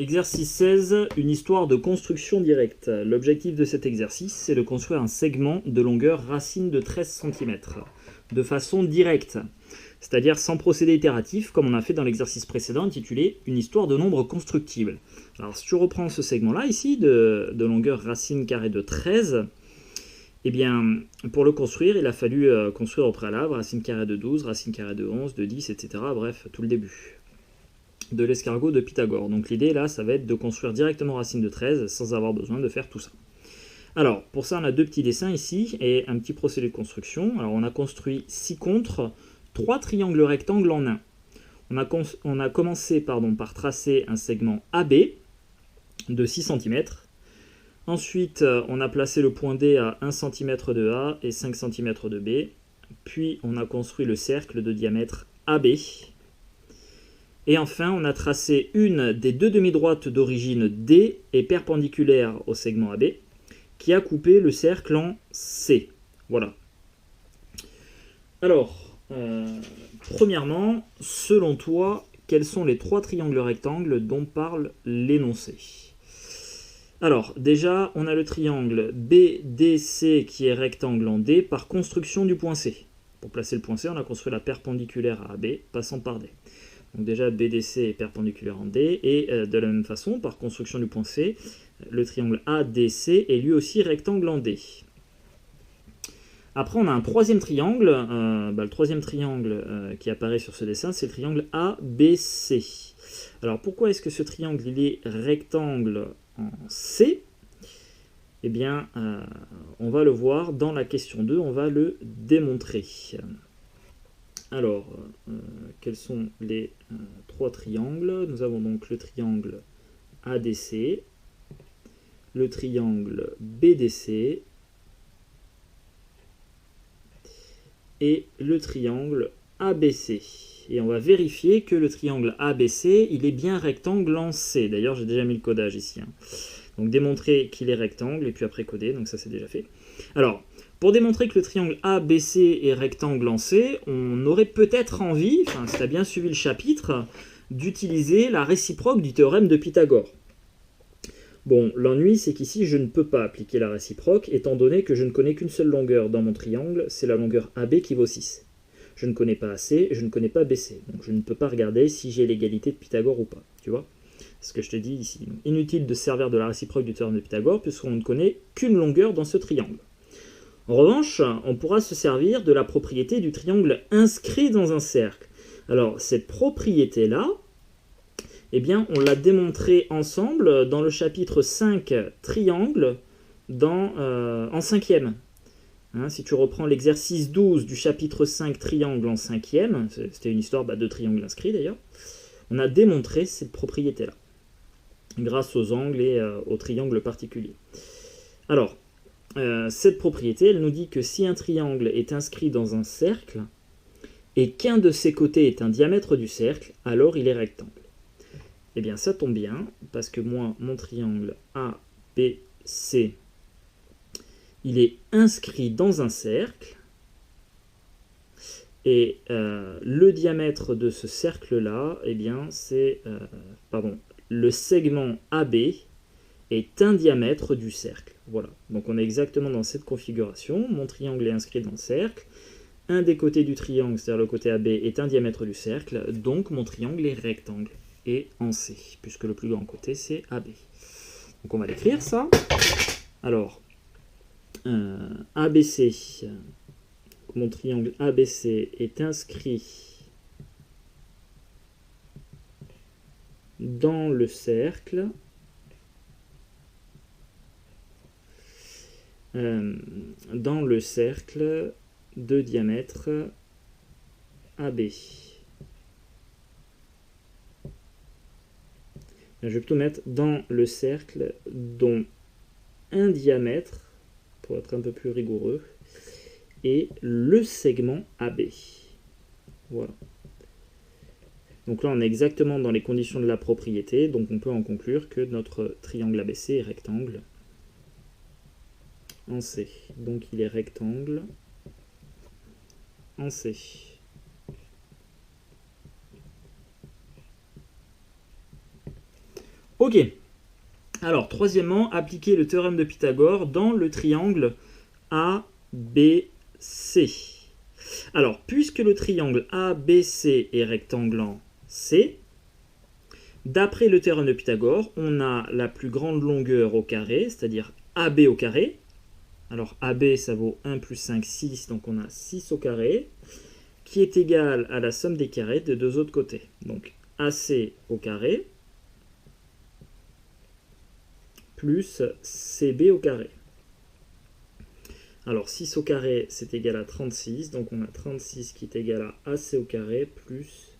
Exercice 16, une histoire de construction directe. L'objectif de cet exercice, c'est de construire un segment de longueur racine de 13 cm, de façon directe, c'est-à-dire sans procédé itératif, comme on a fait dans l'exercice précédent intitulé « Une histoire de nombres constructibles ». Alors si tu reprends ce segment-là, ici, de longueur racine carrée de 13, eh bien, pour le construire, il a fallu construire au préalable racine carrée de 12, racine carrée de 11, de 10, etc. Bref, tout le début de l'escargot de Pythagore. Donc l'idée là, ça va être de construire directement racine de 13 sans avoir besoin de faire tout ça. Alors, pour ça, on a deux petits dessins ici et un petit procédé de construction. Alors, on a construit 6 contres, 3 triangles rectangles en un. On a commencé par tracer un segment AB de 6 cm. Ensuite, on a placé le point D à 1 cm de A et 5 cm de B. Puis, on a construit le cercle de diamètre AB. Et enfin, on a tracé une des deux demi-droites d'origine D et perpendiculaire au segment AB, qui a coupé le cercle en C. Voilà. Alors, premièrement, selon toi, quels sont les 3 triangles rectangles dont parle l'énoncé? Alors, déjà, on a le triangle BDC qui est rectangle en D par construction du point C. Pour placer le point C, on a construit la perpendiculaire à AB, passant par D. Donc déjà, BDC est perpendiculaire en D, et de la même façon, par construction du point C, le triangle ADC est lui aussi rectangle en D. Après, on a un troisième triangle. Le troisième triangle qui apparaît sur ce dessin, c'est le triangle ABC. Alors, pourquoi est-ce que ce triangle il est rectangle en C? Eh bien, on va le voir dans la question 2, on va le démontrer. Alors, quels sont les 3 triangles? Nous avons donc le triangle ADC, le triangle BDC et le triangle ABC. Et on va vérifier que le triangle ABC, il est bien rectangle en C. D'ailleurs, j'ai déjà mis le codage ici. Donc démontrer qu'il est rectangle, et puis après coder, donc ça c'est déjà fait. Alors, pour démontrer que le triangle ABC est rectangle en C, on aurait peut-être envie, si tu as bien suivi le chapitre, d'utiliser la réciproque du théorème de Pythagore. Bon, l'ennui, c'est qu'ici, je ne peux pas appliquer la réciproque, étant donné que je ne connais qu'une seule longueur dans mon triangle, c'est la longueur AB qui vaut 6. Je ne connais pas AC, je ne connais pas BC, donc je ne peux pas regarder si j'ai l'égalité de Pythagore ou pas, tu vois? C'est ce que je te dis ici. Inutile de se servir de la réciproque du théorème de Pythagore, puisqu'on ne connaît qu'une longueur dans ce triangle. En revanche, on pourra se servir de la propriété du triangle inscrit dans un cercle. Alors, cette propriété-là, eh bien, on l'a démontrée ensemble dans le chapitre 5 triangle en cinquième. Si tu reprends l'exercice 12 du chapitre 5 triangle en cinquième, c'était une histoire de triangle inscrit d'ailleurs, on a démontré cette propriété-là, grâce aux angles et aux triangles particuliers. Alors, cette propriété, elle nous dit que si un triangle est inscrit dans un cercle, et qu'un de ses côtés est un diamètre du cercle, alors il est rectangle. Eh bien, ça tombe bien, parce que moi, mon triangle ABC, il est inscrit dans un cercle, et le diamètre de ce cercle-là, eh bien, c'est... le segment AB est un diamètre du cercle. Voilà. Donc on est exactement dans cette configuration. Mon triangle est inscrit dans le cercle. Un des côtés du triangle, c'est-à-dire le côté AB, est un diamètre du cercle. Donc mon triangle est rectangle et en C, puisque le plus grand côté, c'est AB. Donc on va l'écrire, ça. Alors, ABC, mon triangle ABC est inscrit dans le cercle de diamètre AB. Je vais plutôt mettre dans le cercle dont un diamètre, pour être un peu plus rigoureux, et le segment AB. Voilà. Donc là, on est exactement dans les conditions de la propriété, donc on peut en conclure que notre triangle ABC est rectangle en C. Donc il est rectangle en C. Ok. Alors, troisièmement, appliquer le théorème de Pythagore dans le triangle ABC. Alors, puisque le triangle ABC est rectanglant C, d'après le théorème de Pythagore, on a la plus grande longueur au carré, c'est-à-dire AB au carré. Alors, AB, ça vaut 1 plus 5, 6, donc on a 6 au carré, qui est égal à la somme des carrés des deux autres côtés. Donc, AC au carré plus CB au carré. Alors 6 au carré c'est égal à 36, donc on a 36 qui est égal à AC au carré plus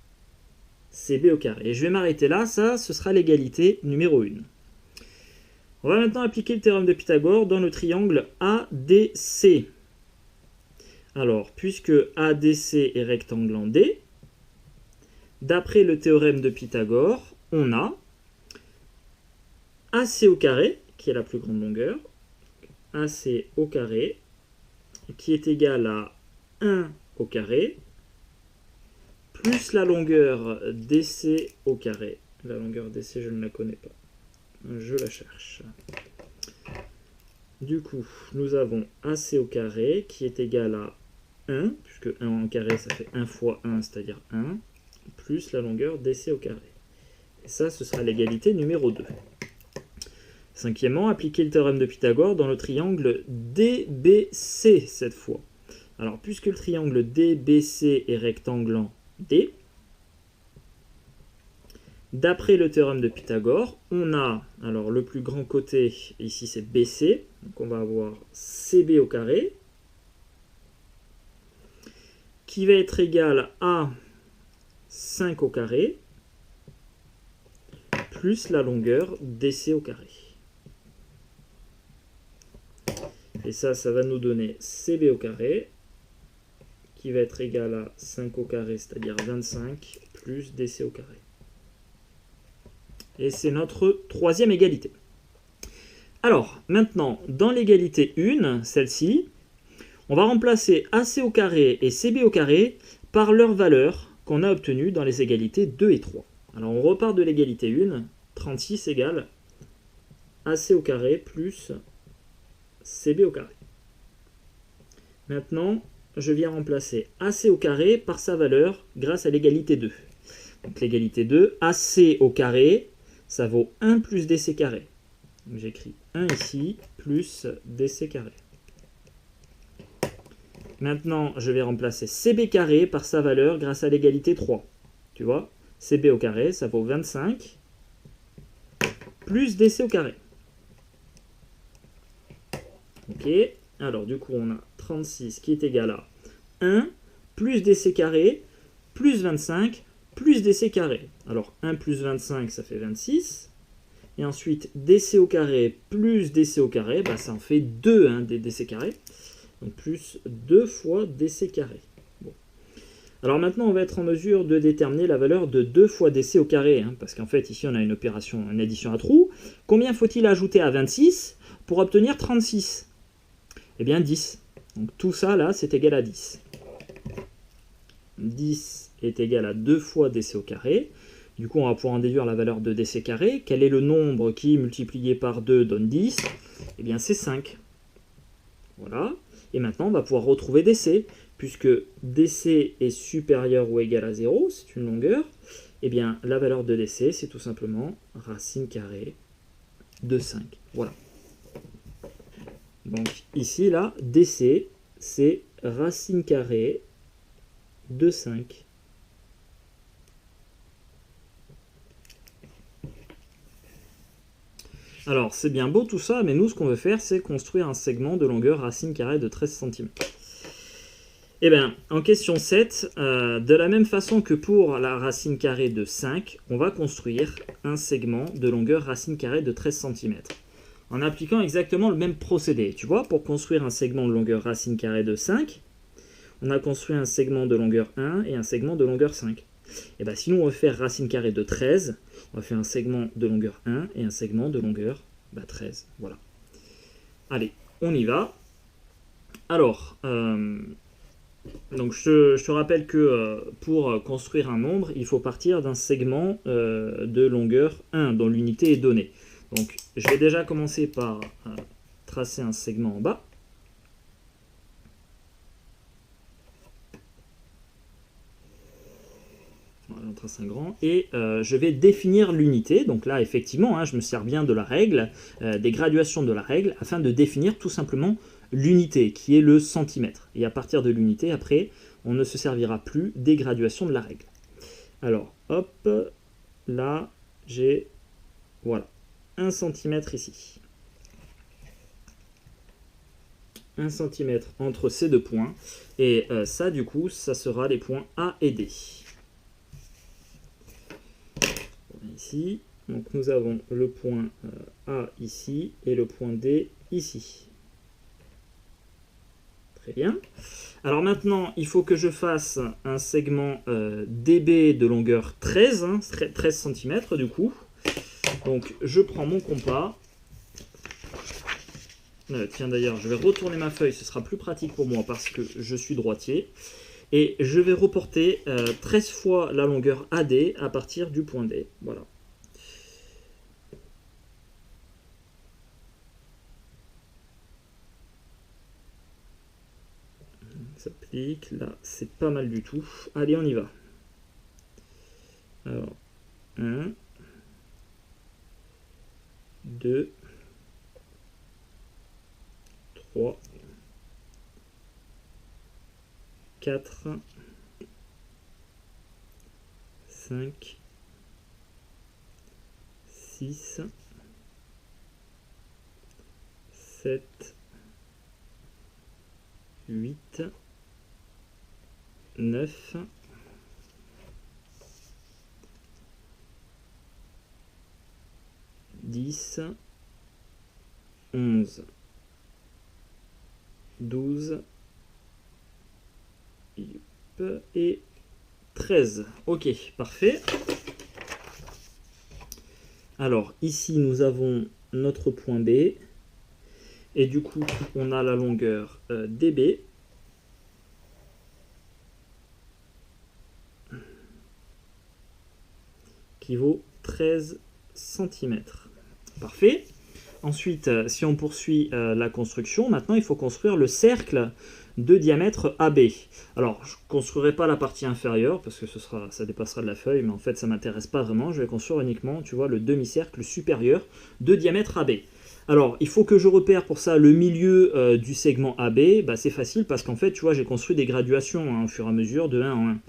CB au carré. Et je vais m'arrêter là, ça ce sera l'égalité numéro 1. On va maintenant appliquer le théorème de Pythagore dans le triangle ADC. Alors, puisque ADC est rectangle en D, d'après le théorème de Pythagore, on a AC au carré, qui est la plus grande longueur, AC au carré, qui est égal à 1 au carré, plus la longueur DC au carré. La longueur DC, je ne la connais pas. Je la cherche. Du coup, nous avons AC au carré, qui est égal à 1, puisque 1 en carré, ça fait 1 fois 1, c'est-à-dire 1, plus la longueur DC au carré. Et ça, ce sera l'égalité numéro 2. Cinquièmement, appliquer le théorème de Pythagore dans le triangle DBC cette fois. Alors, puisque le triangle DBC est rectanglant D, d'après le théorème de Pythagore, on a, alors le plus grand côté, ici c'est BC, donc on va avoir CB au carré, qui va être égal à 5 au carré, plus la longueur DC au carré. Et ça va nous donner CB au carré, qui va être égal à 5 au carré, c'est-à-dire 25, plus DC au carré. Et c'est notre troisième égalité. Alors, maintenant, dans l'égalité 1, celle-ci, on va remplacer AC au carré et CB au carré par leurs valeurs qu'on a obtenues dans les égalités 2 et 3. Alors, on repart de l'égalité 1, 36 égale AC au carré plus CB au carré. Maintenant, je viens remplacer AC au carré par sa valeur grâce à l'égalité 2. Donc l'égalité 2, AC au carré, ça vaut 1 plus DC carré. J'écris 1 ici, plus DC carré. Maintenant, je vais remplacer CB carré par sa valeur grâce à l'égalité 3. Tu vois, CB au carré, ça vaut 25, plus DC au carré. Ok, alors du coup on a 36 qui est égal à 1 plus DC carré plus 25 plus DC carré. Alors 1 plus 25 ça fait 26. Et ensuite DC au carré plus DC au carré, bah, ça en fait 2 hein, des DC carré. Donc plus 2 fois DC carré. Bon. Alors maintenant on va être en mesure de déterminer la valeur de 2 fois DC au carré. Hein, parce qu'en fait ici on a une opération, une addition à trous. Combien faut-il ajouter à 26 pour obtenir 36 ? Eh bien 10. Donc tout ça là c'est égal à 10. 10 est égal à 2 fois DC au carré. Du coup on va pouvoir en déduire la valeur de DC carré. Quel est le nombre qui multiplié par 2 donne 10 ? Eh bien c'est 5. Voilà. Et maintenant on va pouvoir retrouver DC. Puisque DC est supérieur ou égal à 0, c'est une longueur. Eh bien la valeur de DC c'est tout simplement racine carrée de 5. Voilà. Donc ici, là, DC, c'est racine carrée de 5. Alors, c'est bien beau tout ça, mais nous, ce qu'on veut faire, c'est construire un segment de longueur racine carrée de 13 cm. Eh bien, en question 7, de la même façon que pour la racine carrée de 5, on va construire un segment de longueur racine carrée de 13 cm. En appliquant exactement le même procédé. Tu vois, pour construire un segment de longueur racine carrée de 5, on a construit un segment de longueur 1 et un segment de longueur 5. Et bien si nous on veut faire racine carrée de 13, on va faire un segment de longueur 1 et un segment de longueur 13. Voilà. Allez, on y va. Alors, Donc je te rappelle que pour construire un nombre, il faut partir d'un segment de longueur 1 dont l'unité est donnée. Donc je vais déjà commencer par tracer un segment en bas. Voilà, on trace un grand. Et je vais définir l'unité. Donc là, effectivement, hein, je me sers bien de la règle, des graduations de la règle, afin de définir tout simplement l'unité, qui est le centimètre. Et à partir de l'unité, après, on ne se servira plus des graduations de la règle. Alors, hop, là, j'ai, voilà, 1 cm ici. 1 cm entre ces deux points. Et ça, du coup, ça sera les points A et D. Ici, donc nous avons le point A ici et le point D ici. Très bien. Alors maintenant, il faut que je fasse un segment DB de longueur 13, hein, 13 cm du coup. Donc je prends mon compas. Tiens d'ailleurs, je vais retourner ma feuille, ce sera plus pratique pour moi parce que je suis droitier. Et je vais reporter 13 fois la longueur AD à partir du point D. Voilà. Ça s'applique, là c'est pas mal du tout. Allez, on y va. Alors, 1, 2, 3, 4, 5, 6, 7, 8, 9, 10, 11, 12 et 13. Ok, parfait. Alors, ici, nous avons notre point B. Et du coup, on a la longueur DB. Qui vaut 13 cm. Parfait. Ensuite, si on poursuit la construction, maintenant il faut construire le cercle de diamètre AB. Alors, je ne construirai pas la partie inférieure parce que ça dépassera de la feuille, mais en fait ça ne m'intéresse pas vraiment. Je vais construire uniquement, tu vois, le demi-cercle supérieur de diamètre AB. Alors, il faut que je repère pour ça le milieu du segment AB. Bah, c'est facile parce qu'en fait, tu vois, j'ai construit des graduations hein, au fur et à mesure de 1 en 1.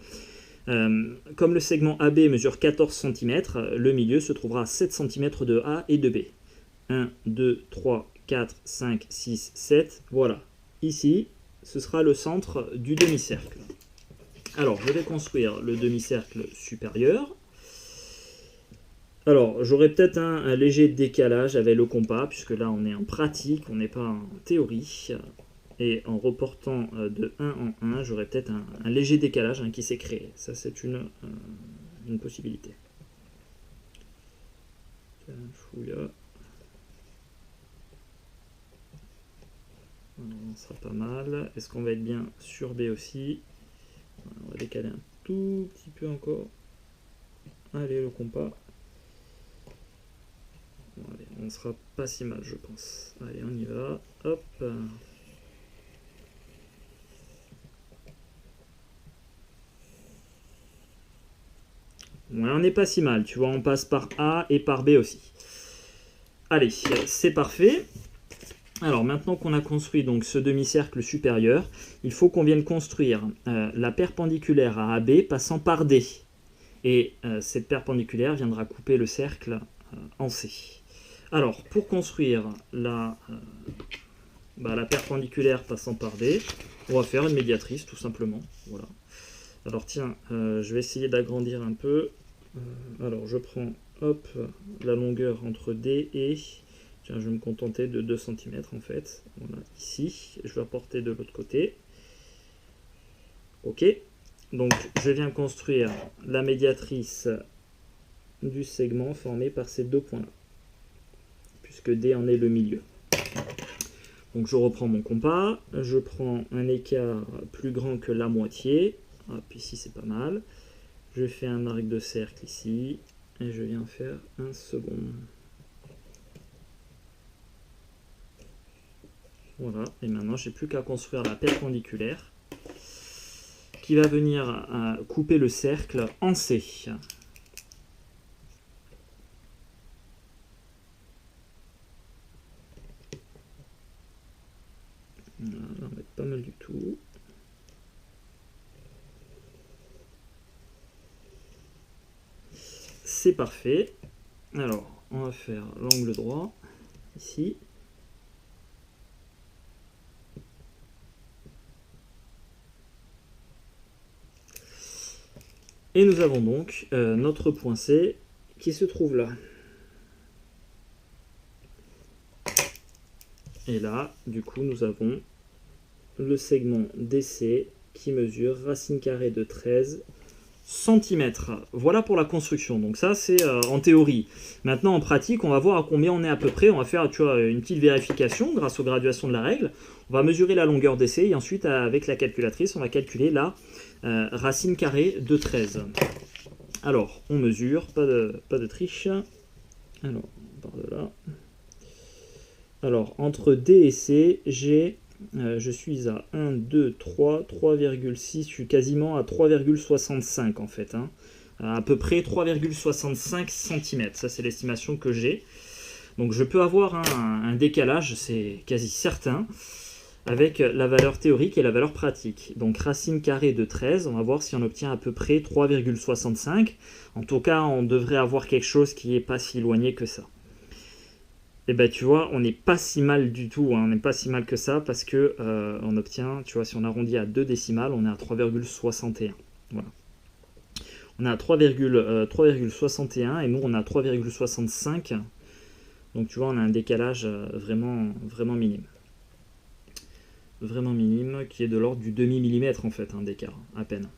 Comme le segment AB mesure 14 cm, le milieu se trouvera à 7 cm de A et de B. 1, 2, 3, 4, 5, 6, 7. Voilà. Ici, ce sera le centre du demi-cercle. Alors, je vais construire le demi-cercle supérieur. Alors, j'aurai peut-être un léger décalage avec le compas, puisque là, on est en pratique, on n'est pas en théorie. Et en reportant de 1 en 1, j'aurai peut-être un léger décalage hein, qui s'est créé. Ça, c'est une possibilité. Fouilla. On sera pas mal. Est-ce qu'on va être bien sur B aussi? On va décaler un tout petit peu encore. Allez, le compas. Bon, allez, on sera pas si mal, je pense. Allez, on y va. Hop. Ouais, on n'est pas si mal, tu vois, on passe par A et par B aussi. Allez, c'est parfait. Alors maintenant qu'on a construit donc ce demi-cercle supérieur, il faut qu'on vienne construire la perpendiculaire à AB passant par D. Et cette perpendiculaire viendra couper le cercle en C. Alors pour construire la perpendiculaire passant par D, on va faire une médiatrice tout simplement. Voilà. Alors tiens, je vais essayer d'agrandir un peu. Alors je prends hop, la longueur entre D et... Tiens, je vais me contenter de 2 cm en fait. Voilà, ici. Je vais apporter de l'autre côté. Ok. Donc je viens construire la médiatrice du segment formé par ces deux points-là. Puisque D en est le milieu. Donc je reprends mon compas, je prends un écart plus grand que la moitié, hop, ici c'est pas mal, je fais un arc de cercle ici, et je viens faire un second. Voilà, et maintenant j'ai plus qu'à construire la perpendiculaire, qui va venir couper le cercle en C. Voilà, on va mettre pas mal du tout. C'est parfait. Alors, on va faire l'angle droit, ici. Et nous avons donc notre point C qui se trouve là. Et là, du coup, nous avons le segment DC qui mesure racine carrée de 13 cm. Voilà pour la construction. Donc ça, c'est en théorie. Maintenant, en pratique, on va voir à combien on est à peu près. On va faire, tu vois, une petite vérification grâce aux graduations de la règle. On va mesurer la longueur DC et ensuite, avec la calculatrice, on va calculer la racine carrée de 13. Alors, on mesure, pas de triche. Alors, on part de là. Alors, entre D et C, je suis à 1, 2, 3, 3,6, je suis quasiment à 3,65 en fait. Hein. À peu près 3,65 cm, ça c'est l'estimation que j'ai. Donc je peux avoir un décalage, c'est quasi certain, avec la valeur théorique et la valeur pratique. Donc racine carrée de 13, on va voir si on obtient à peu près 3,65. En tout cas, on devrait avoir quelque chose qui n'est pas si éloigné que ça. Et ben tu vois, on n'est pas si mal du tout, hein, on n'est pas si mal que ça parce que on obtient, tu vois, si on arrondit à 2 décimales, on est à 3,61. Voilà. On est à 3,61 et nous on est à 3,65. Donc tu vois, on a un décalage vraiment minime. Vraiment minime, qui est de l'ordre du demi-millimètre en fait, hein, d'écart, à peine.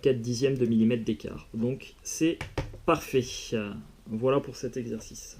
4 dixièmes de millimètre d'écart. Donc c'est parfait. Voilà pour cet exercice.